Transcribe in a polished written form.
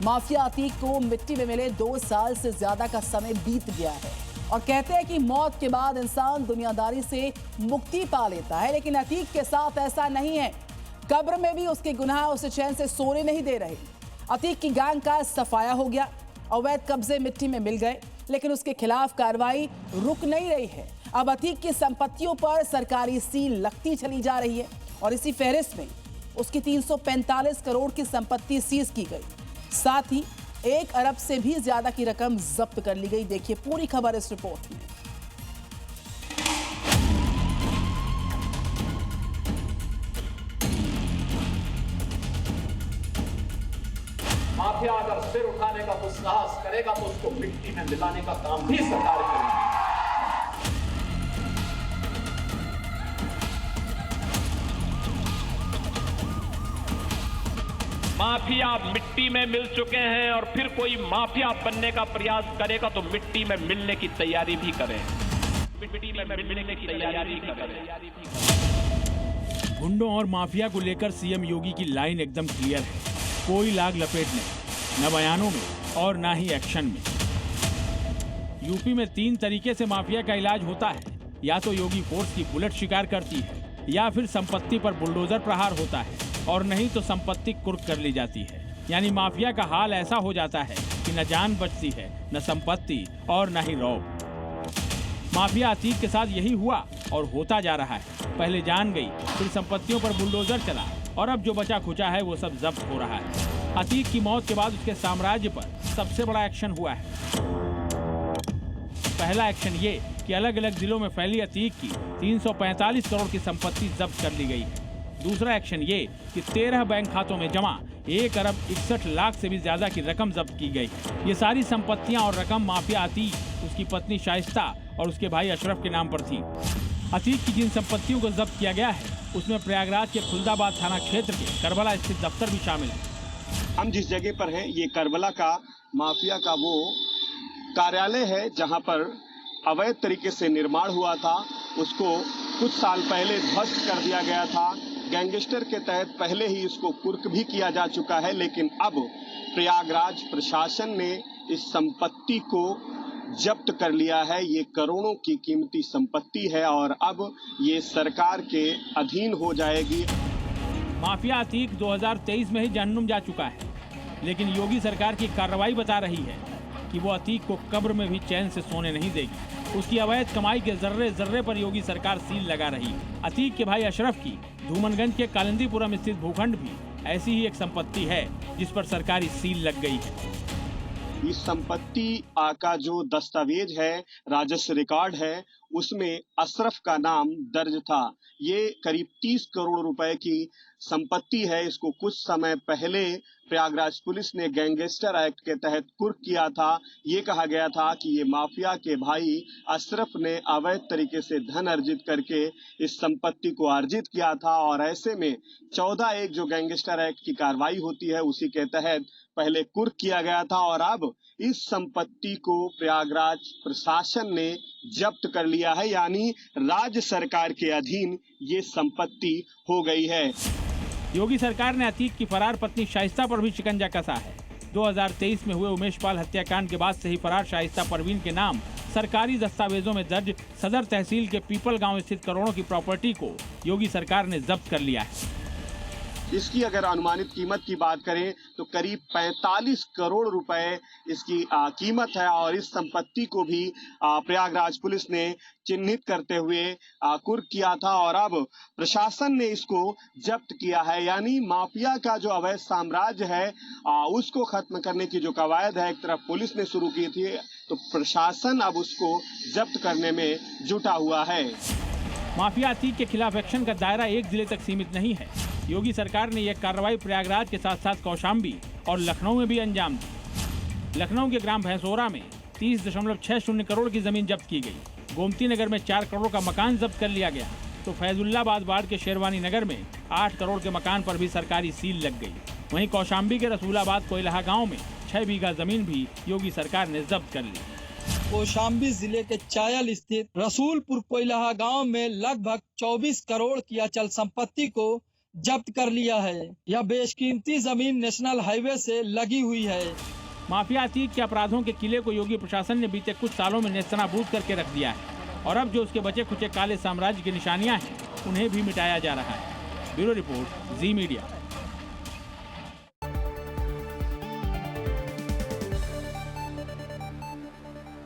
Mafia Atiq को मिट्टी में मिले 2 साल से ज्यादा का समय बीत गया है और कहते हैं कि मौत के बाद इंसान दुनियादारी से मुक्ति पा लेता है, लेकिन अतीक के साथ ऐसा नहीं है। कब्र में भी उसके गुनाह उसे चैन से सोने नहीं दे रहे। अतीक की गैंग का सफाया हो गया, अवैध कब्जे मिट्टी में मिल गए, लेकिन उसके खिलाफ कार्रवाई रुक नहीं रही है। अब अतीक की संपत्तियों पर सरकारी सील लगती चली जा रही है और इसी फहरिस्त में उसकी 345 करोड़ की संपत्ति सीज की गई। साथ ही 1 अरब से भी ज्यादा की रकम जब्त कर ली गई। देखिए पूरी खबर इस रिपोर्ट में। माफिया अगर सिर उठाने का दुस्साहस करेगा तो उसको मिट्टी में मिलाने का काम भी सरकार करेगी। माफिया मिट्टी में मिल चुके हैं और फिर कोई माफिया बनने का प्रयास करेगा तो मिट्टी में मिलने की तैयारी भी करें। मिट्टी में मिलने की तैयारी करें। गुंडों और माफिया को लेकर सीएम योगी की लाइन एकदम क्लियर है। कोई लाग लपेटने, न बयानों में और न ही एक्शन में। यूपी में 3 तरीके से माफिया का इलाज होता है। या तो योगी फोर्स की बुलेट शिकार करती है, या फिर संपत्ति पर बुलडोजर प्रहार होता है, और नहीं तो संपत्ति कुर्क कर ली जाती है। यानी माफिया का हाल ऐसा हो जाता है कि न जान बचती है, न संपत्ति और न ही रौब। माफिया अतीक के साथ यही हुआ और होता जा रहा है। पहले जान गई, फिर संपत्तियों पर बुलडोजर चला और अब जो बचा खुचा है वो सब जब्त हो रहा है। अतीक की मौत के बाद उसके साम्राज्य पर सबसे बड़ा एक्शन हुआ है। पहला एक्शन ये कि अलग अलग जिलों में फैली अतीक की 345 करोड़ की संपत्ति जब्त कर ली गई है। दूसरा एक्शन ये कि 13 बैंक खातों में जमा 1 अरब 61 लाख से भी ज्यादा की रकम जब्त की गई। ये सारी संपत्तियां और रकम माफिया अतीक, उसकी पत्नी शाइस्ता और उसके भाई अशरफ के नाम पर थी। अतीक की जिन संपत्तियों को जब्त किया गया है उसमें प्रयागराज के खुलदाबाद थाना क्षेत्र के करबला स्थित दफ्तर भी शामिल है। हम जिस जगह पर हैं ये करबला का माफिया का वो कार्यालय है जहां पर अवैध तरीके से निर्माण हुआ था। उसको कुछ साल पहले ध्वस्त कर दिया गया था। गैंगस्टर के तहत पहले ही इसको कुर्क भी किया जा चुका है, लेकिन अब प्रयागराज प्रशासन ने इस संपत्ति को जब्त कर लिया है। ये करोड़ों की कीमती संपत्ति है और अब ये सरकार के अधीन हो जाएगी। माफिया अतीक 2023 में ही जहन्नुम जा चुका है, लेकिन योगी सरकार की कार्रवाई बता रही है कि वो अतीक को कब्र में भी चैन से सोने नहीं देगी। उसकी अवैध कमाई के जर्रे जर्रे पर योगी सरकार सील लगा रही है। अतीक के भाई अशरफ की धूमनगंज के कालिंदीपुरम स्थित भूखंड भी ऐसी ही एक संपत्ति है जिस पर सरकारी सील लग गई है। इस संपत्ति का जो दस्तावेज है, राजस्व रिकॉर्ड है, उसमें अशरफ का नाम दर्ज था। ये करीब 30 करोड़ रुपए की संपत्ति है। इसको कुछ समय पहले प्रयागराज पुलिस ने गैंगस्टर एक्ट के तहत कुर्क किया था। ये कहा गया था कि ये माफिया के भाई अशरफ ने अवैध तरीके से धन अर्जित करके इस संपत्ति को अर्जित किया था और ऐसे में 14(1) जो गैंगस्टर एक्ट की कार्रवाई होती है उसी के तहत पहले कुर्क किया गया था और अब इस संपत्ति को प्रयागराज प्रशासन ने जब्त कर लिया है। यानी राज्य सरकार के अधीन ये संपत्ति हो गई है। योगी सरकार ने अतीक की फरार पत्नी शाइस्ता पर भी शिकंजा कसा है। 2023 में हुए उमेश पाल हत्याकांड के बाद से ही फरार शाइस्ता परवीन के नाम सरकारी दस्तावेजों में दर्ज सदर तहसील के पीपल गांव स्थित करोड़ों की प्रॉपर्टी को योगी सरकार ने जब्त कर लिया है। इसकी अगर अनुमानित कीमत की बात करें तो करीब 45 करोड़ रुपए इसकी कीमत है और इस संपत्ति को भी प्रयागराज पुलिस ने चिन्हित करते हुए कुर्क किया था और अब प्रशासन ने इसको जब्त किया है। यानी माफिया का जो अवैध साम्राज्य है उसको खत्म करने की जो कवायद है एक तरफ पुलिस ने शुरू की थी, तो प्रशासन अब उसको जब्त करने में जुटा हुआ है। माफिया अतीक के खिलाफ एक्शन का दायरा एक जिले तक सीमित नहीं है। योगी सरकार ने यह कार्रवाई प्रयागराज के साथ साथ कौशाम्बी और लखनऊ में भी अंजाम दी। लखनऊ के ग्राम भैंसोरा में 30.60 करोड़ की जमीन जब्त की गई। गोमती नगर में 4 करोड़ का मकान जब्त कर लिया गया, तो फैजुल्लाबाद वार्ड के शेरवानी नगर में 8 करोड़ के मकान पर भी सरकारी सील लग गई। वहीं कौशाम्बी के रसूलाबाद कोयलहा गाँव में 6 बीघा जमीन भी योगी सरकार ने जब्त कर ली। कौशाम्बी जिले के चायल स्थित रसूलपुर कोयलहा गांव में लगभग 24 करोड़ की अचल संपत्ति को जब्त कर लिया है। यह बेशकीमती जमीन नेशनल हाईवे से लगी हुई है। माफिया अतीत के अपराधों के किले को योगी प्रशासन ने बीते कुछ सालों में नेस्तनाबूद करके रख दिया है और अब जो उसके बचे खुचे काले साम्राज्य की निशानियां हैं उन्हें भी मिटाया जा रहा है। ब्यूरो रिपोर्ट, जी मीडिया।